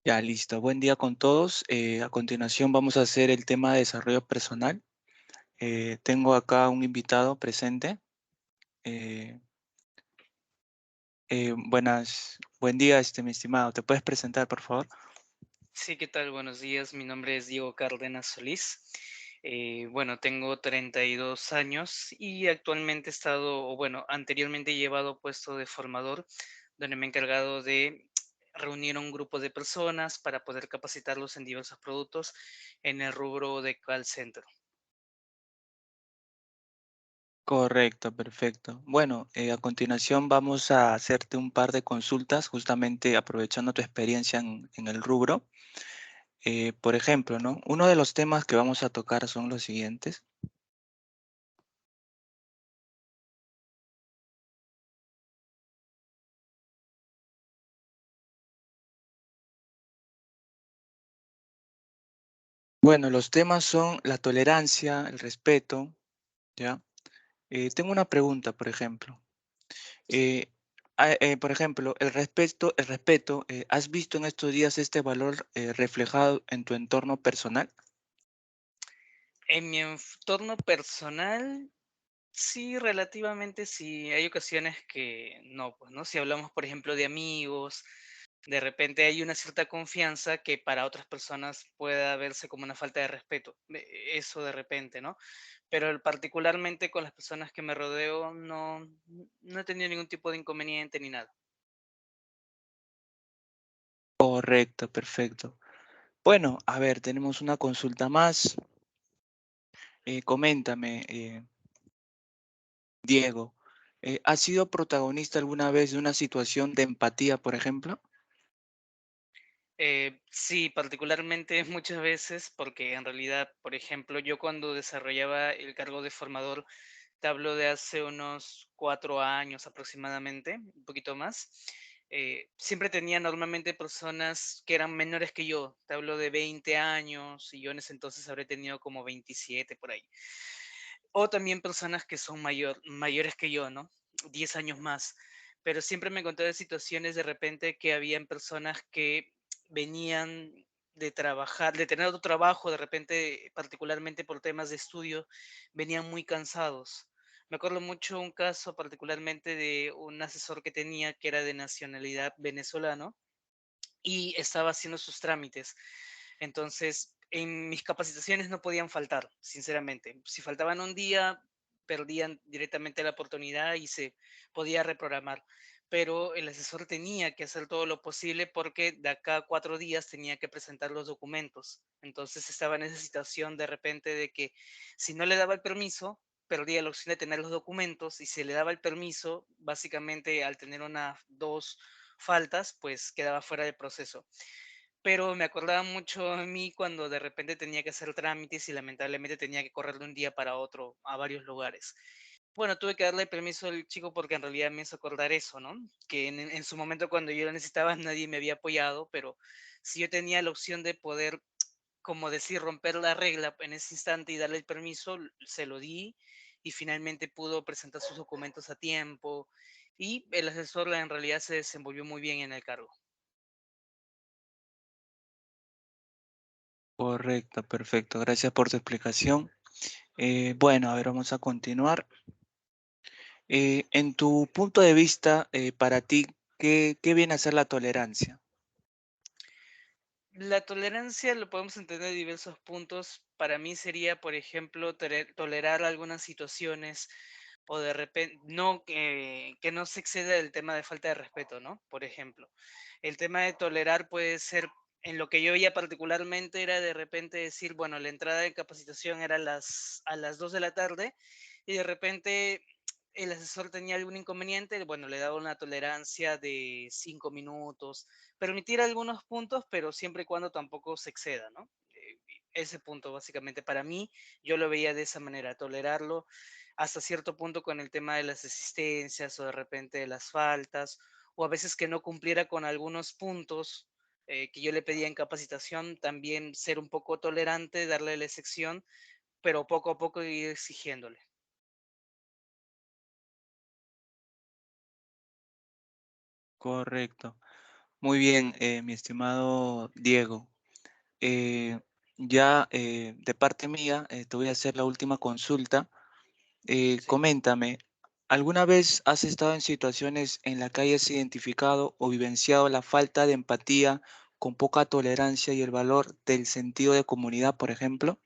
Ya, listo. Buen día con todos. A continuación vamos a hacer el tema de desarrollo personal. Tengo acá un invitado presente. Eh, buen día, mi estimado. ¿Te puedes presentar, por favor? Sí, ¿qué tal? Buenos días. Mi nombre es Diego Cárdenas Solís. Bueno, tengo 32 años y actualmente he estado, o bueno, anteriormente he llevado puesto de formador, donde me he encargado de reunir a un grupo de personas para poder capacitarlos en diversos productos en el rubro de call center. Correcto, perfecto. Bueno, a continuación vamos a hacerte un par de consultas, justamente aprovechando tu experiencia en el rubro. Por ejemplo, ¿no? Uno de los temas que vamos a tocar son los siguientes. Bueno, los temas son la tolerancia, el respeto, ¿ya? Tengo una pregunta, por ejemplo. Eh, por ejemplo, el respeto, ¿has visto en estos días este valor reflejado en tu entorno personal? En mi entorno personal, sí, relativamente sí. Hay ocasiones que no, pues, ¿no? Si hablamos, por ejemplo, de amigos, de repente hay una cierta confianza que para otras personas pueda verse como una falta de respeto. Eso de repente, ¿no? Pero particularmente con las personas que me rodeo, no he tenido ningún tipo de inconveniente ni nada. Correcto, perfecto. Bueno, a ver, tenemos una consulta más. Coméntame, Diego, ¿has sido protagonista alguna vez de una situación de empatía, por ejemplo? Sí, particularmente muchas veces, porque en realidad, por ejemplo, yo cuando desarrollaba el cargo de formador, te hablo de hace unos 4 años aproximadamente, un poquito más. Siempre tenía normalmente personas que eran menores que yo, te hablo de 20 años y yo en ese entonces habré tenido como 27 por ahí. O también personas que son mayores que yo, ¿no? 10 años más. Pero siempre me encontré de situaciones de repente que habían personas que venían de trabajar, de tener otro trabajo, de repente, particularmente por temas de estudio, venían muy cansados. Me acuerdo mucho un caso particularmente de un asesor que tenía que era de nacionalidad venezolano y estaba haciendo sus trámites. Entonces, en mis capacitaciones no podían faltar, sinceramente. Si faltaban un día, perdían directamente la oportunidad y se podía reprogramar. Pero el asesor tenía que hacer todo lo posible porque de acá a 4 días tenía que presentar los documentos. Entonces estaba en esa situación de repente de que si no le daba el permiso, perdía la opción de tener los documentos y si le daba el permiso, básicamente al tener unas dos faltas, pues quedaba fuera del proceso. Pero me acordaba mucho a mí cuando de repente tenía que hacer trámites y lamentablemente tenía que correr de un día para otro a varios lugares. Bueno, tuve que darle permiso al chico porque en realidad me hizo acordar eso, ¿no? Que en su momento cuando yo lo necesitaba nadie me había apoyado, pero si yo tenía la opción de poder, como decir, romper la regla en ese instante y darle el permiso, se lo di y finalmente pudo presentar sus documentos a tiempo y el asesor en realidad se desenvolvió muy bien en el cargo. Correcto, perfecto. Gracias por tu explicación. Bueno, a ver, vamos a continuar. En tu punto de vista, para ti, ¿qué viene a ser la tolerancia? La tolerancia lo podemos entender de diversos puntos. Para mí sería, por ejemplo, tolerar algunas situaciones o de repente, no que no se exceda el tema de falta de respeto, ¿no? Por ejemplo, el tema de tolerar puede ser, en lo que yo veía particularmente, era de repente decir, bueno, la entrada de capacitación era a las 2 de la tarde y de repente el asesor tenía algún inconveniente, bueno, le daba una tolerancia de 5 minutos, permitir algunos puntos, pero siempre y cuando tampoco se exceda, ¿no? Ese punto, básicamente, para mí, yo lo veía de esa manera, tolerarlo hasta cierto punto con el tema de las asistencias o de repente de las faltas, o a veces que no cumpliera con algunos puntos que yo le pedía en capacitación, también ser un poco tolerante, darle la excepción, pero poco a poco ir exigiéndole. Correcto. Muy bien, mi estimado Diego. Eh, ya de parte mía, te voy a hacer la última consulta. Sí. Coméntame, ¿alguna vez has estado en situaciones en las que hayas identificado o vivenciado la falta de empatía con poca tolerancia y el valor del sentido de comunidad, por ejemplo?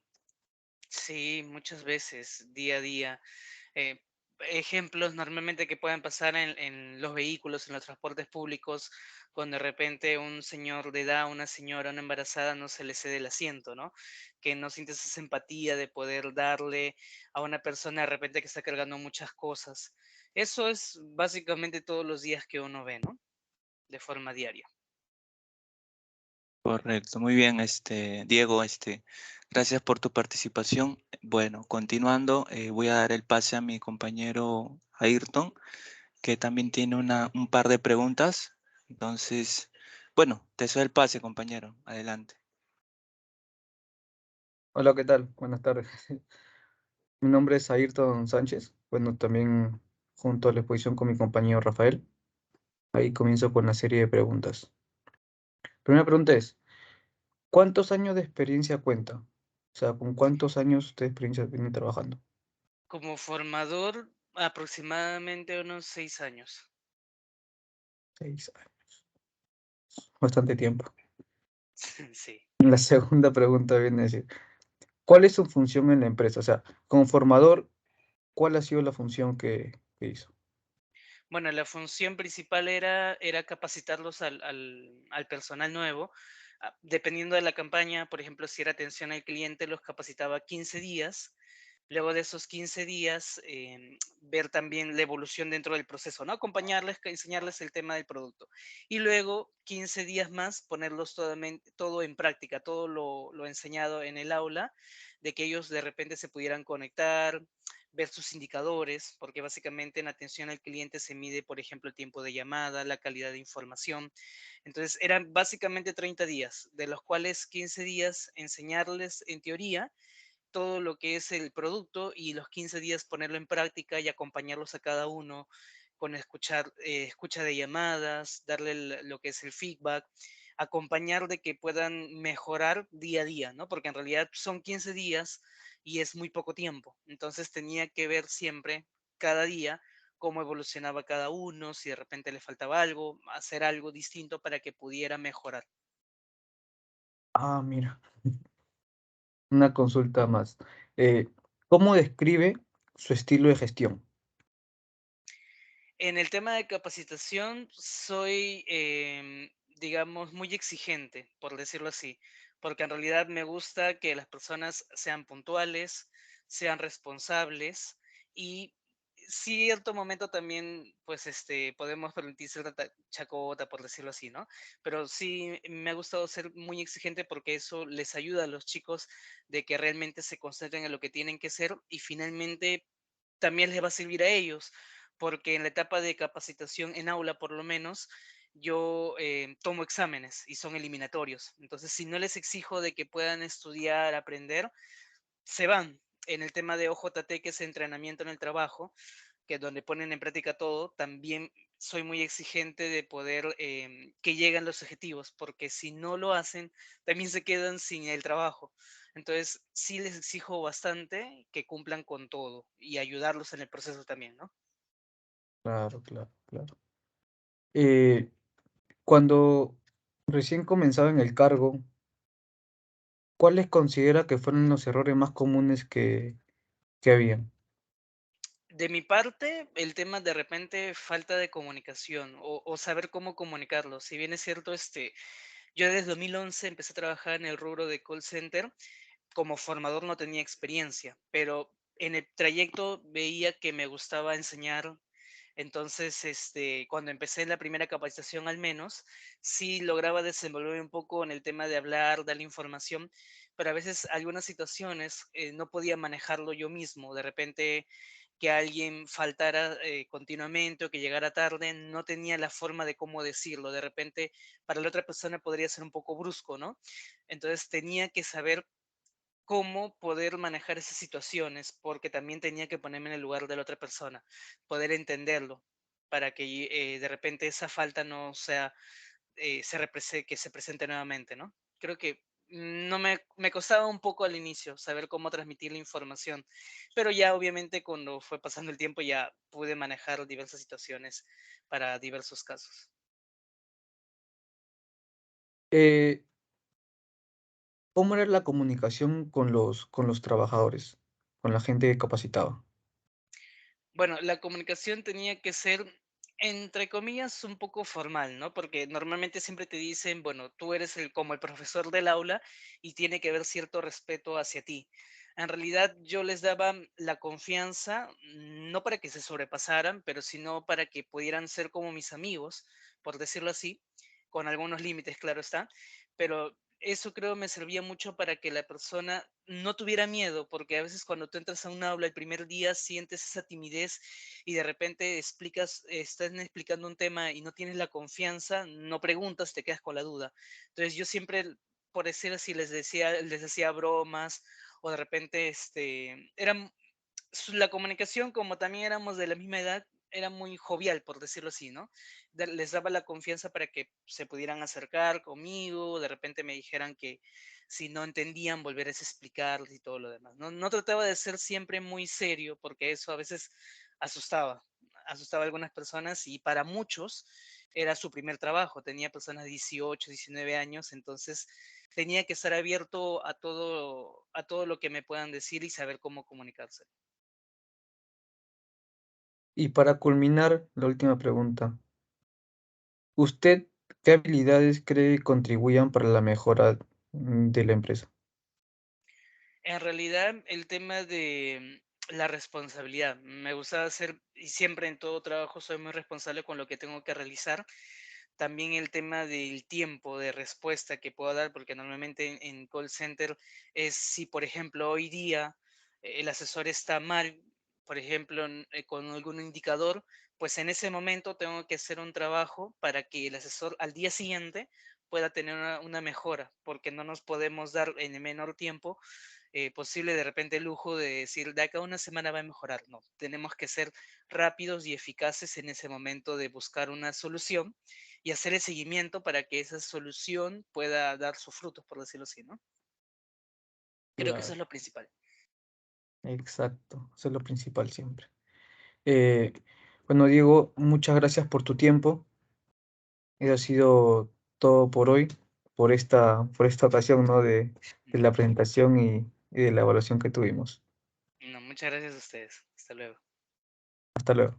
Sí, muchas veces, día a día. eh, Ejemplos normalmente que puedan pasar en los vehículos, en los transportes públicos, cuando de repente un señor de edad, una señora, una embarazada no se le cede el asiento, ¿no? Que no sientes esa empatía de poder darle a una persona de repente que está cargando muchas cosas. Eso es básicamente todos los días que uno ve, ¿no? De forma diaria. Correcto, muy bien, Diego, gracias por tu participación. Bueno, continuando, voy a dar el pase a mi compañero Ayrton, que también tiene un par de preguntas. Entonces, bueno, te doy el pase, compañero. Adelante. Hola, ¿qué tal? Buenas tardes. Mi nombre es Ayrton Sánchez. Bueno, también junto a la exposición con mi compañero Rafael. Ahí comienzo con la serie de preguntas. Primera pregunta es, ¿cuántos años de experiencia cuenta? O sea, ¿con cuántos años de experiencia viene trabajando? Como formador, aproximadamente unos 6 años. 6 años. Bastante tiempo. Sí. La segunda pregunta viene a decir, ¿cuál es su función en la empresa? O sea, como formador, ¿cuál ha sido la función que hizo? Bueno, la función principal era capacitarlos al personal nuevo. Dependiendo de la campaña, por ejemplo, si era atención al cliente, los capacitaba 15 días. Luego de esos 15 días, ver también la evolución dentro del proceso, ¿no? Acompañarles, enseñarles el tema del producto. Y luego 15 días más, ponerlos todo en práctica, todo lo enseñado en el aula, de que ellos de repente se pudieran conectar, ver sus indicadores, porque básicamente en atención al cliente se mide, por ejemplo, el tiempo de llamada, la calidad de información. Entonces, eran básicamente 30 días, de los cuales 15 días enseñarles en teoría todo lo que es el producto y los 15 días ponerlo en práctica y acompañarlos a cada uno con escucha de llamadas, darle lo que es el feedback, acompañar de que puedan mejorar día a día, ¿no? Porque en realidad son 15 días y es muy poco tiempo. Entonces tenía que ver siempre, cada día, cómo evolucionaba cada uno, si de repente le faltaba algo, hacer algo distinto para que pudiera mejorar. Ah, mira, una consulta más. Eh, ¿Cómo describe su estilo de gestión? En el tema de capacitación soy, digamos, muy exigente, por decirlo así, porque en realidad me gusta que las personas sean puntuales, sean responsables y cierto momento también, pues, podemos permitir cierta chacota, por decirlo así, ¿no? Pero sí me ha gustado ser muy exigente porque eso les ayuda a los chicos de que realmente se concentren en lo que tienen que ser y finalmente también les va a servir a ellos, porque en la etapa de capacitación en aula, por lo menos, yo tomo exámenes y son eliminatorios. Entonces, si no les exijo de que puedan estudiar, aprender, se van. En el tema de OJT, que es entrenamiento en el trabajo, que es donde ponen en práctica todo, también soy muy exigente de poder que lleguen los objetivos, porque si no lo hacen, también se quedan sin el trabajo. Entonces, sí les exijo bastante que cumplan con todo y ayudarlos en el proceso también, ¿no? Claro, claro, claro. Eh, Cuando recién comenzaba en el cargo, ¿cuáles considera que fueron los errores más comunes que habían? De mi parte, el tema de repente falta de comunicación o saber cómo comunicarlo. Si bien es cierto, yo desde 2011 empecé a trabajar en el rubro de call center. Como formador no tenía experiencia, pero en el trayecto veía que me gustaba enseñar. Entonces, cuando empecé la primera capacitación al menos, sí lograba desenvolverme un poco en el tema de hablar, dar la información, pero a veces algunas situaciones no podía manejarlo yo mismo. De repente que alguien faltara continuamente o que llegara tarde, no tenía la forma de cómo decirlo. De repente, para la otra persona podría ser un poco brusco, ¿no? Entonces tenía que saber cómo poder manejar esas situaciones, porque también tenía que ponerme en el lugar de la otra persona, poder entenderlo, para que de repente esa falta no sea que se presente nuevamente, ¿no? Creo que no me costaba un poco al inicio saber cómo transmitir la información, pero ya obviamente cuando fue pasando el tiempo ya pude manejar diversas situaciones para diversos casos. Eh, ¿Cómo era la comunicación con los trabajadores, con la gente capacitada? Bueno, la comunicación tenía que ser, entre comillas, un poco formal, ¿no? Porque normalmente siempre te dicen, bueno, tú eres como el profesor del aula y tiene que haber cierto respeto hacia ti. En realidad yo les daba la confianza, no para que se sobrepasaran, pero sino para que pudieran ser como mis amigos, por decirlo así, con algunos límites, claro está, pero eso creo me servía mucho para que la persona no tuviera miedo, porque a veces cuando tú entras a un aula el primer día sientes esa timidez y de repente están explicando un tema y no tienes la confianza, no preguntas, te quedas con la duda. Entonces yo siempre, por decir así, les hacía bromas o de repente, la comunicación, como también éramos de la misma edad, era muy jovial, por decirlo así, ¿no? Les daba la confianza para que se pudieran acercar conmigo, de repente me dijeran que si no entendían, volverles a explicarles y todo lo demás. No trataba de ser siempre muy serio, porque eso a veces asustaba, asustaba a algunas personas y para muchos era su primer trabajo. Tenía personas de 18, 19 años, entonces tenía que estar abierto a todo lo que me puedan decir y saber cómo comunicarse. Y para culminar, la última pregunta. ¿Usted qué habilidades cree contribuyan para la mejora de la empresa? En realidad, el tema de la responsabilidad. Me gusta hacer, y siempre en todo trabajo soy muy responsable con lo que tengo que realizar. También el tema del tiempo de respuesta que puedo dar, porque normalmente en call center es si, por ejemplo, hoy día el asesor está mal, por ejemplo, con algún indicador, pues en ese momento tengo que hacer un trabajo para que el asesor al día siguiente pueda tener una mejora, porque no nos podemos dar en el menor tiempo posible de repente el lujo de decir, de acá a una semana va a mejorar. No, tenemos que ser rápidos y eficaces en ese momento de buscar una solución y hacer el seguimiento para que esa solución pueda dar sus frutos, por decirlo así, ¿no? Creo que eso es Claro, lo principal. exacto. Eso es lo principal siempre. Eh, bueno, Diego, muchas gracias por tu tiempo. Eso ha sido todo por hoy, por esta ocasión, ¿no? De la presentación y de la evaluación que tuvimos. No, muchas gracias a ustedes. Hasta luego. Hasta luego.